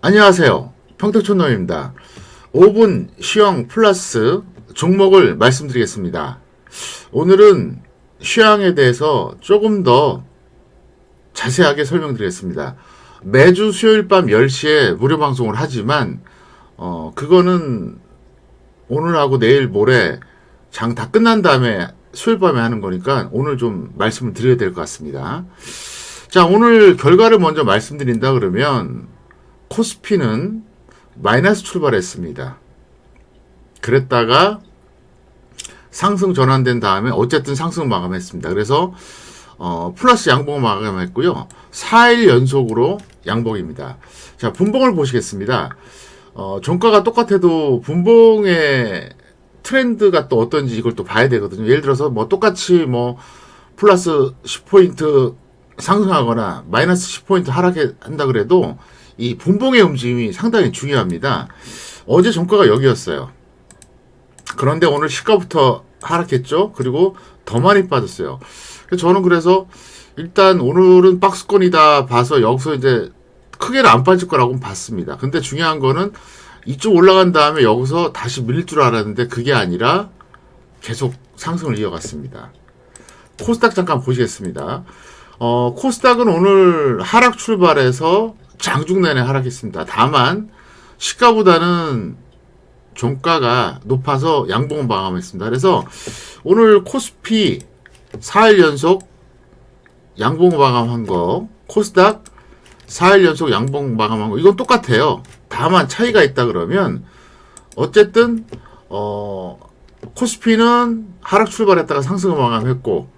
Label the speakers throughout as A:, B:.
A: 안녕하세요. 평택촌놈입니다. 5분 시황 플러스 종목을 말씀드리겠습니다. 오늘은 시황에 대해서 조금 더 자세하게 설명드리겠습니다. 매주 수요일 밤 10시에 무료 방송을 하지만 그거는 오늘하고 내일 모레 장 다 끝난 다음에 수요일 밤에 하는 거니까 오늘 좀 말씀을 드려야 될 것 같습니다. 자, 오늘 결과를 먼저 말씀드린다 그러면 코스피는 마이너스 출발했습니다. 그랬다가 상승 전환된 다음에 어쨌든 상승 마감했습니다. 그래서 플러스 양봉 마감했고요. 4일 연속으로 양봉입니다. 자, 분봉을 보시겠습니다. 종가가 똑같아도 분봉의 트렌드가 또 어떤지 이걸 또 봐야 되거든요. 예를 들어서 뭐 똑같이 뭐 플러스 10포인트 상승하거나 마이너스 10포인트 하락한다 그래도 이 분봉의 움직임이 상당히 중요합니다. 어제 종가가 여기였어요. 그런데 오늘 시가부터 하락했죠. 그리고 더 많이 빠졌어요. 저는 그래서 일단 오늘은 박스권이다 봐서 여기서 이제 크게는 안 빠질 거라고 봤습니다. 근데 중요한 거는 이쪽 올라간 다음에 여기서 다시 밀릴 줄 알았는데 그게 아니라 계속 상승을 이어갔습니다. 코스닥 잠깐 보시겠습니다. 코스닥은 오늘 하락 출발해서 장중 내내 하락했습니다. 다만 시가보다는 종가가 높아서 양봉 마감했습니다. 그래서 오늘 코스피 4일 연속 양봉 마감한 거, 코스닥 4일 연속 양봉 마감한 거, 이건 똑같아요. 다만 차이가 있다 그러면 어쨌든 코스피는 하락 출발했다가 상승 마감했고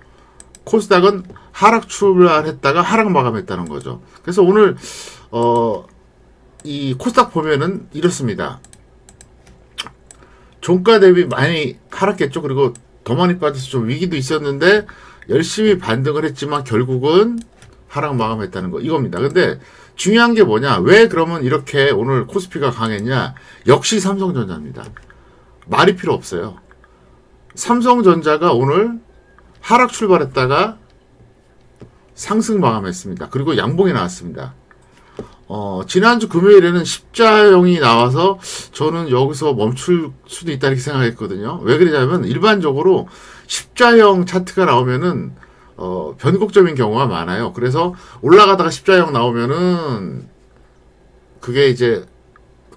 A: 코스닥은 하락 출발했다가 하락 마감했다는 거죠. 그래서 오늘 이 코스닥 보면은 이렇습니다. 종가 대비 많이 하락했죠. 그리고 더 많이 빠져서 좀 위기도 있었는데 열심히 반등을 했지만 결국은 하락 마감했다는 거 이겁니다. 근데 중요한 게 뭐냐? 왜 그러면 이렇게 오늘 코스피가 강했냐? 역시 삼성전자입니다. 말이 필요 없어요. 삼성전자가 오늘 하락 출발했다가 상승 마감했습니다. 그리고 양봉이 나왔습니다. 지난주 금요일에는 십자형이 나와서 저는 여기서 멈출 수도 있다 이렇게 생각했거든요. 왜 그러냐면 일반적으로 십자형 차트가 나오면은 변곡점인 경우가 많아요. 그래서 올라가다가 십자형 나오면은 그게 이제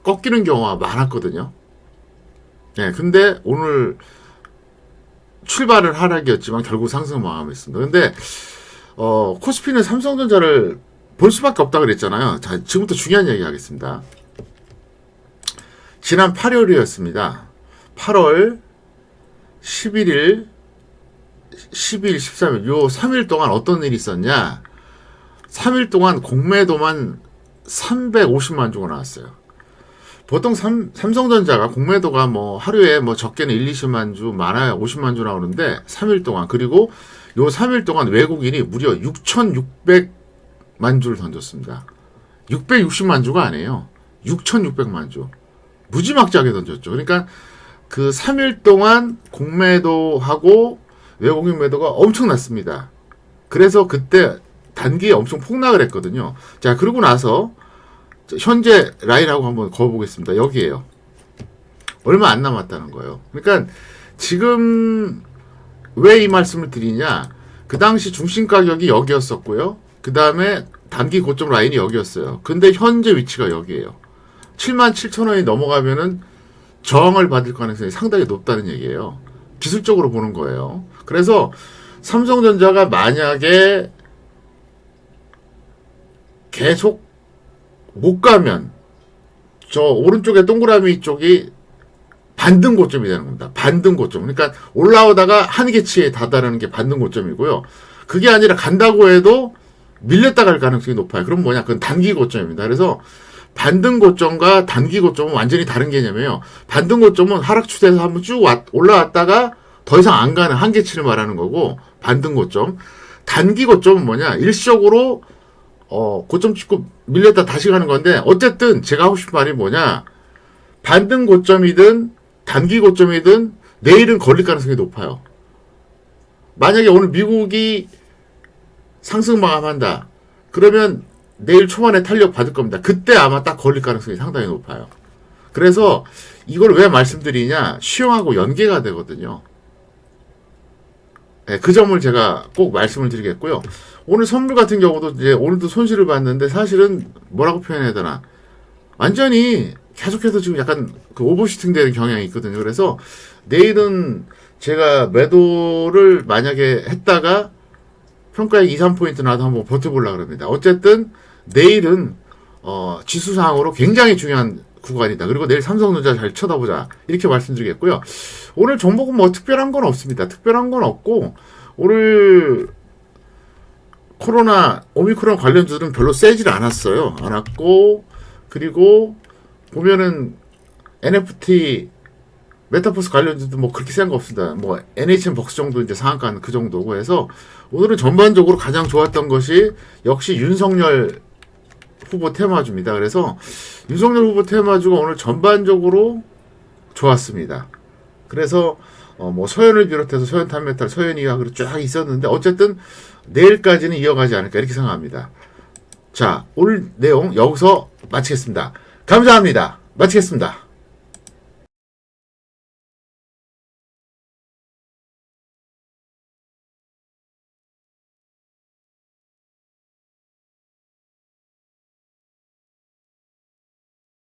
A: 꺾이는 경우가 많았거든요. 네, 근데 오늘 출발은 하락이었지만 결국 상승 마감했습니다. 근데 코스피는 삼성전자를 볼 수밖에 없다 그랬잖아요. 자, 지금부터 중요한 얘기 하겠습니다. 지난 8월이었습니다. 8월 11일, 12일, 13일, 요 3일 동안 어떤 일이 있었냐? 3일 동안 공매도만 350만 주가 나왔어요. 보통 삼성전자가 공매도가 뭐 하루에 뭐 적게는 1, 20만 주, 많아야 50만 주 나오는데 3일 동안, 그리고 요 3일 동안 외국인이 무려 6,600만 주를 던졌습니다. 660만 주가 아니에요. 6,600만 주. 무지막지하게 던졌죠. 그러니까 그 3일 동안 공매도하고 외국인 매도가 엄청났습니다. 그래서 그때 단기에 엄청 폭락을 했거든요. 자, 그러고 나서 현재 라인하고 한번 그어보겠습니다. 여기에요. 얼마 안 남았다는 거예요. 그러니까 지금 왜 이 말씀을 드리냐? 그 당시 중심 가격이 여기였었고요. 그 다음에 단기 고점 라인이 여기였어요. 근데 현재 위치가 여기에요. 77,000원이 넘어가면은 저항을 받을 가능성이 상당히 높다는 얘기예요. 기술적으로 보는 거예요. 그래서 삼성전자가 만약에 계속 못 가면 저 오른쪽에 동그라미 쪽이 반등 고점이 되는 겁니다. 반등 고점. 그러니까 올라오다가 한계치에 다다르는 게 반등 고점이고요. 그게 아니라 간다고 해도 밀렸다 갈 가능성이 높아요. 그럼 뭐냐? 그건 단기 고점입니다. 그래서 반등 고점과 단기 고점은 완전히 다른 개념이에요. 반등 고점은 하락 추세에서 한번 쭉 올라왔다가 더 이상 안 가는 한계치를 말하는 거고, 반등 고점. 단기 고점은 뭐냐? 일시적으로 고점 찍고 밀렸다 다시 가는 건데, 어쨌든 제가 하고 싶은 말이 뭐냐? 반등 고점이든 단기 고점이든 내일은 걸릴 가능성이 높아요. 만약에 오늘 미국이 상승 마감한다. 그러면 내일 초반에 탄력 받을 겁니다. 그때 아마 딱 걸릴 가능성이 상당히 높아요. 그래서 이걸 왜 말씀드리냐, 시황하고 연계가 되거든요. 네, 그 점을 제가 꼭 말씀을 드리겠고요. 오늘 선물 같은 경우도 이제 오늘도 손실을 봤는데 사실은 뭐라고 표현해야 되나, 완전히 계속해서 지금 약간 그 오버슈팅 되는 경향이 있거든요. 그래서 내일은 제가 매도를 만약에 했다가 평가액 2, 3포인트 나도 한번 버텨보려고 합니다. 어쨌든 내일은 지수상으로 굉장히 중요한 구간이다. 그리고 내일 삼성전자 잘 쳐다보자. 이렇게 말씀드리겠고요. 오늘 종목은 뭐 특별한 건 없습니다. 특별한 건 없고, 오늘 코로나, 오미크론 관련주들은 별로 세질 않았어요. 않았고, 그리고 보면은 NFT, 메타버스 관련주도 뭐 그렇게 센 거 없습니다. 뭐 NHN 벅스 정도 이제 상한가는 그 정도고 해서 오늘은 전반적으로 가장 좋았던 것이 역시 윤석열 후보 테마주입니다. 그래서 윤석열 후보 테마주가 오늘 전반적으로 좋았습니다. 그래서 뭐 서현을 비롯해서 서현 탄메탈, 서현이가 그렇게 쫙 있었는데 어쨌든 내일까지는 이어가지 않을까 이렇게 생각합니다. 자, 오늘 내용 여기서 마치겠습니다. 감사합니다. 마치겠습니다.